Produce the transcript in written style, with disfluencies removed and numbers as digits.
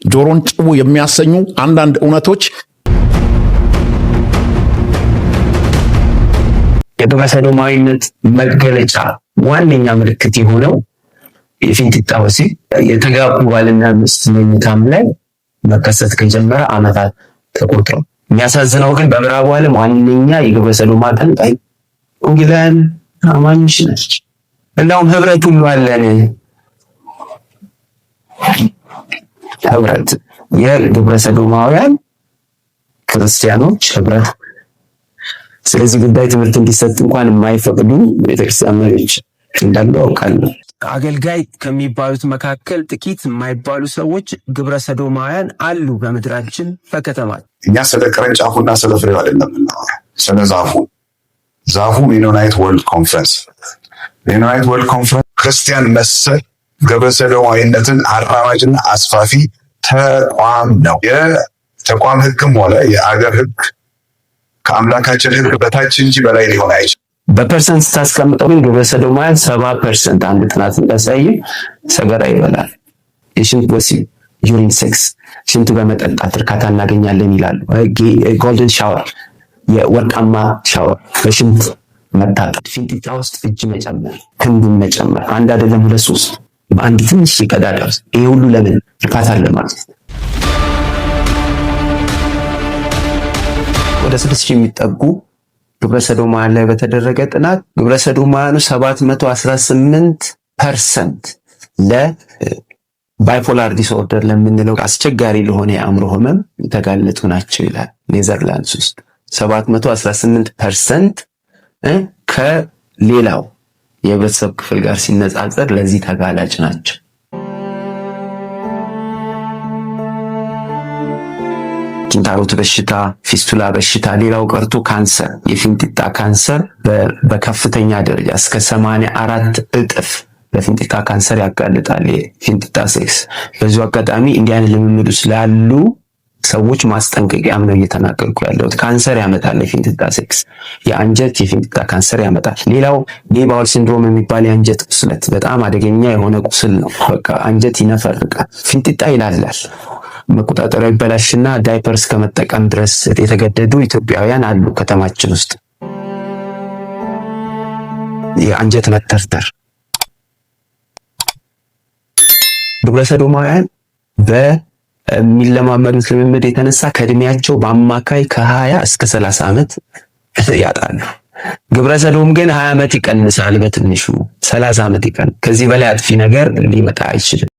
ጆሮን ጭው የሚያሰኙ አንዳንድ እውነቶች የግብረ ሰዶማዊነት መገለጫ ዋነኛ ምልክት የሆነው የፊንጢጣ ወሲብ የተጋቡ ባልና ሚስት መኝታም ላይ መከሰት ከጀመረ ዓመታት ተቆጥረው። የሚያሳዝነው ግን በምዕራቡ ዓለም ዋነኛ የግብረ ሰዶም አቀንቃኝ ወንጌላውያን አማኞች ናቸው። እንደውም ህብረት ሁሉ አለን። ህብረት የግብረ ሰዶማውያን ክርስቲያኖች ህብረት። ስለዚህ ጉዳይ ትምህርት እንዲሰጥ እንኳን የማይፈቅዱ ቤተክርስቲያን መሪዎች እንዳሉ አውቃለሁ። አገልጋይ ከሚባሉት መካከል ጥቂት የማይባሉ ሰዎች ግብረ ሰዶማውያን አሉ በምድራችን በከተማ። እኛ ስለ ቅርንጫፉና ስለ ፍሬው አይደለም፣ ስለ ዛፉ። ዛፉ ሜኖናይት ወርልድ ኮንፈረንስ። ሜኖናይት ወርልድ ኮንፈረንስ ክርስቲያን መሰል ግብረ ሰዶማዊነትን አራማጅና አስፋፊ ተቋም ነው። የተቋም ህግም ሆነ የአገር ህግ ከአምላካችን ህግ በታች እንጂ በላይ ሊሆን አይችልም። በፐርሰንት ስታስቀምጠው ግን ግብረ ሰዶማውያን 70% አንድ ጥናት እንዳሳየ ሰገራ ይበላል። የሽንት ወሲብ ዩሪን ሴክስ፣ ሽንት በመጠጣት እርካታ እናገኛለን ይላሉ። ጎልደን ሻወር፣ የወርቃማ ሻወር፣ በሽንት መታጠብ፣ ፊንጢጣ ውስጥ እጅ መጨመር፣ ክንዱን መጨመር፣ አንድ አይደለም 2 3 በአንድ ትንሽ ቀዳዳ ውስጥ። ይሄ ሁሉ ለምን? እርካታ አለ ማለት ነው። ወደ 6000 የሚጠጉ ግብረ ሰዶማውያን ላይ በተደረገ ጥናት ግብረ ሰዶማውያኑ 718% ለባይፖላር ዲስኦርደር ለምንለው አስቸጋሪ ለሆነ የአእምሮ ህመም የተጋለጡ ናቸው ይላል። ኔዘርላንድስ ውስጥ 718% ከሌላው የህብረተሰብ ክፍል ጋር ሲነጻጸር ለዚህ ተጋላጭ ናቸው። ኪንታሮት በሽታ፣ ፊስቱላ በሽታ፣ ሌላው ቀርቶ ካንሰር፣ የፊንጢጣ ካንሰር በከፍተኛ ደረጃ እስከ 84 እጥፍ ለፊንጢጣ ካንሰር ያጋልጣል የፊንጢጣ ሴክስ። በዚሁ አጋጣሚ እንዲህ አይነት ልምምድ ስላሉ ሰዎች ማስጠንቀቂያም ነው እየተናገርኩ ያለሁት። ካንሰር ያመጣል የፊንጢጣ ሴክስ፣ የአንጀት የፊንጢጣ ካንሰር ያመጣል። ሌላው ጌባል ሲንድሮም የሚባል የአንጀት ቁስለት በጣም አደገኛ የሆነ ቁስል ነው። በቃ አንጀት ይነፈርቃል፣ ፊንጢጣ ይላላል። መቆጣጠሪያ ይበላሽና ዳይፐርስ ከመጠቀም ድረስ የተገደዱ ኢትዮጵያውያን አሉ ከተማችን ውስጥ። የአንጀት መተርተር። ግብረ ሰዶማውያን በሚለማመዱት ልምምድ የተነሳ ከእድሜያቸው በአማካይ ከ20 እስከ 30 ዓመት ያጣሉ። ግብረ ሰዶም ግን 20 ዓመት ይቀንሳል፣ በትንሹ 30 ዓመት ይቀንሳል። ከዚህ በላይ አጥፊ ነገር ሊመጣ አይችልም።